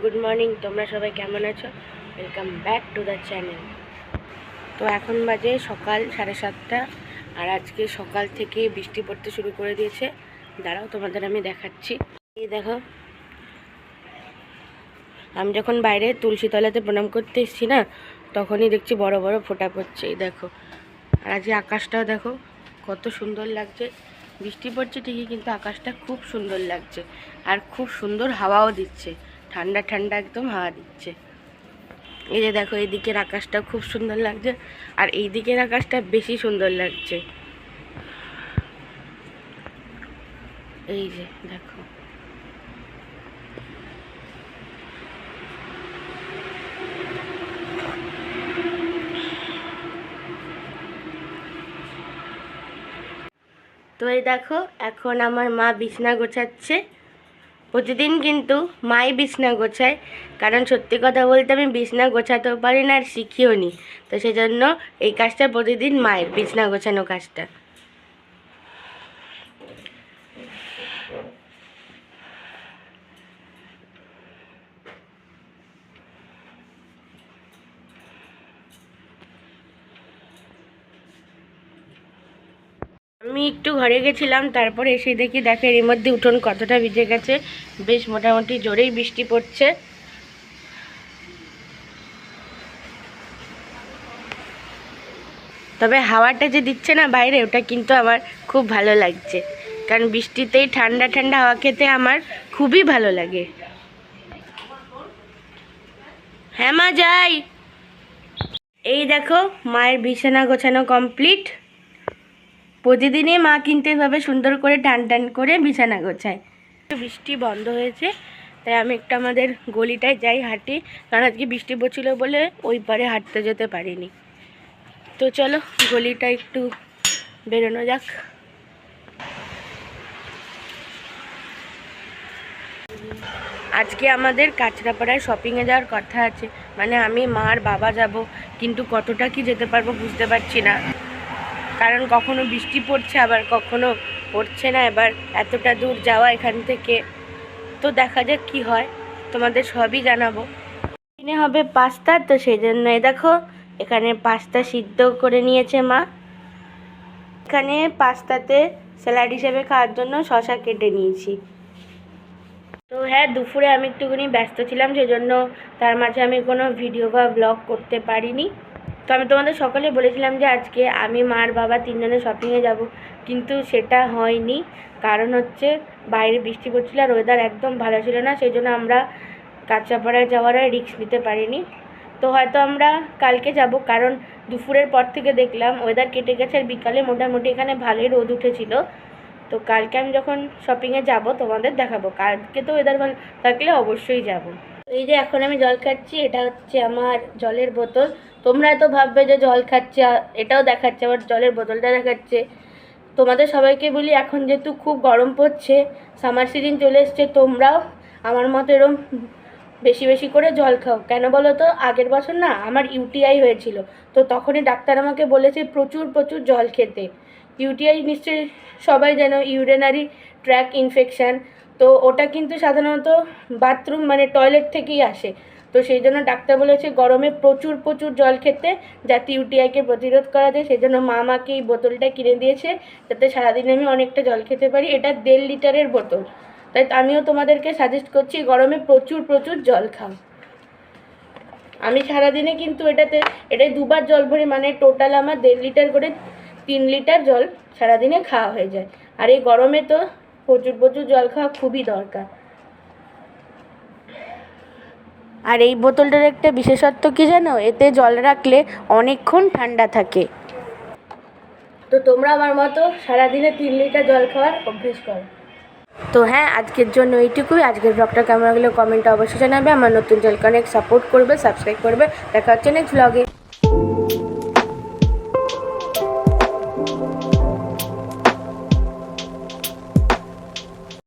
Good morning. তোমরা সবাই কেমন আছো? Welcome back to the channel. তো এখন বাজে সকাল 7:30 আর আজকে সকাল থেকে বৃষ্টি পড়তে শুরু করে দিয়েছে। দাঁড়াও তোমাদের আমি দেখাচ্ছি। এই দেখো, আমি যখন বাইরে তুলসী তলাতে প্রণাম করতে এসেছি না, তখনই দেখছি বড় বড় ফোঁটা পড়ছে। এই দেখো, আর আজকে আকাশটাও দেখো কত সুন্দর লাগছে। বৃষ্টি পড়ছে ঠিকই, কিন্তু আকাশটা খুব সুন্দর লাগছে আর খুব সুন্দর হাওয়াও দিচ্ছে, ঠান্ডা ঠান্ডা একদম হাওয়া দিচ্ছে। এই যে দেখো, এই দিকের আকাশটা খুব সুন্দর লাগছে আর এই দিকের আকাশটা বেশি সুন্দর লাগছে। এই যে দেখো, তো এই দেখো এখন আমার মা বিছনা গোছাচ্ছে। প্রতিদিন কিন্তু মাই বিছনা গোছায়, কারণ সত্যি কথা বলতে আমি বিছনা গোছাতেও পারি না আর শিখিও নি। তো সেই জন্য এই কাজটা প্রতিদিন মায়ের, বিছনা গোছানো কাজটা। আমি একটু ঘরে গেছিলাম, তারপরে এসে দেখি এর মধ্যে উঠোন কতটা ভিজে গেছে। বেশ মোটামুটি জোরেই বৃষ্টি পড়ছে। তবে হাওয়াটা যে দিচ্ছে না বাইরে, ওটা কিন্তু আমার খুব ভালো লাগছে, কারণ বৃষ্টিতেই ঠান্ডা ঠান্ডা হাওয়া খেতে আমার খুবই ভালো লাগে। হ্যাঁ মা, যাই। এই দেখো, মায়ের বিছানা গোছানো কমপ্লিট। প্রতিদিনই মা কিন্তু এভাবে সুন্দর করে টান টান করে বিছানা গোছায়। বৃষ্টি বন্ধ হয়েছে, তাই আমি একটু আমাদের গলিটায় যাই, হাঁটি, কারণ আজকে বৃষ্টি পড়ছিল বলে ওই পারে হাঁটতে যেতে পারিনি। তো চলো গলিটা একটু বেরোনো যাক। আজকে আমাদের কাঁচরাপাড়ায় শপিংয়ে যাওয়ার কথা আছে, মানে আমি মা আর বাবা যাব, কিন্তু কতটা কি যেতে পারবো বুঝতে পারছি না, কারণ কখনো বৃষ্টি পড়ছে আবার কখনো পড়ছে না। এবার এতটা দূর যাওয়া এখান থেকে, তো দেখা যাক কি হয়, তোমাদের সবই জানাবো। কিনে হবে পাস্তা, তো সেই জন্য দেখো এখানে পাস্তা সিদ্ধ করে নিয়েছে মা। এখানে পাস্তাতে স্যালাড হিসেবে খাওয়ার জন্য শসা কেটে নিয়েছি। তো হ্যাঁ, দুপুরে আমি একটুখানি ব্যস্ত ছিলাম, সেই জন্য তার মাঝে আমি কোনো ভিডিও বা ব্লগ করতে পারিনি। তো আমি তোমাদের সকালে বলেছিলাম যে আজকে আমি মার বাবা তিনজনে শপিংয়ে যাব, কিন্তু সেটা হয়নি। কারণ হচ্ছে বাইরে বৃষ্টি পড়ছিল আর ওয়েদার একদম ভালো ছিল না, সেই জন্য আমরা কাঁচরাপাড়ায় যাওয়ার রিস্ক নিতে পারিনি। তো হয়তো আমরা কালকে যাব, কারণ দুপুরের পর থেকে দেখলাম ওয়েদার কেটে গেছে আর বিকালে মোটামুটি এখানে ভালোই রোদ উঠেছিল। তো কালকে আমি যখন শপিংয়ে যাব তোমাদের দেখাবো। কালকে তো ওয়েদার ভালো থাকলে অবশ্যই যাব। এই যে এখন আমি জল খাচ্ছি, এটা হচ্ছে আমার জলের বোতল। তোমরা তো ভাববে যে জল খাচ্ছে, এটাও দেখাচ্ছে, আবার জলের বোতলটা দেখাচ্ছে। তোমাদের সবাইকে বলি, এখন যেহেতু খুব গরম পড়ছে, সামার সিজন চলে এসছে, তোমরাও আমার মতো এরম বেশি বেশি করে জল খাও। কেন বলো তো, আগের বছর না আমার ইউটিআই হয়েছিল, তো তখনই ডাক্তার আমাকে বলেছে প্রচুর প্রচুর জল খেতে। ইউটিআই নিশ্চয়ই সবাই জানো, ইউরিনারি ট্র্যাক ইনফেকশান। তো ওটা কিন্তু সাধারণত বাথরুম মানে টয়লেট থেকেই আসে। তো সেই জন্য ডাক্তার বলেছে গরমে প্রচুর প্রচুর জল খেতে, যাতে ইউটিআইকে প্রতিরোধ করা যায়। সেই জন্য মা আমাকে এই বোতলটা কিনে দিয়েছে, যাতে সারাদিনে আমি অনেকটা জল খেতে পারি। এটা 1.5 লিটারের বোতল, তাই আমিও তোমাদেরকে সাজেস্ট করছি গরমে প্রচুর প্রচুর জল খাও। আমি সারাদিনে কিন্তু এটাই 2বার জল ভরি, মানে টোটাল আমার 1.5 লিটার করে 3 লিটার জল সারাদিনে খাওয়া হয়ে যায়। আর এই গরমে তো প্রচুর প্রচুর জল খাওয়া খুবই দরকার। আর এই বোতলটার একটা বিশেষত্ব কি জানো, এতে জল রাখলে অনেকক্ষণ ঠান্ডা থাকে। তো তোমরা আমার মতো সারাদিনে 3 লিটার জল খাওয়ার অভ্যেস করো। তো হ্যাঁ, আজকের জন্য এইটুকুই। আজকের ব্লগটা কেমন লাগলো কমেন্টে অবশ্যই জানাবে। আমার নতুন চ্যানেলকে অনেক সাপোর্ট করবে, সাবস্ক্রাইব করবে। দেখা হচ্ছে নেক্সট ব্লগে।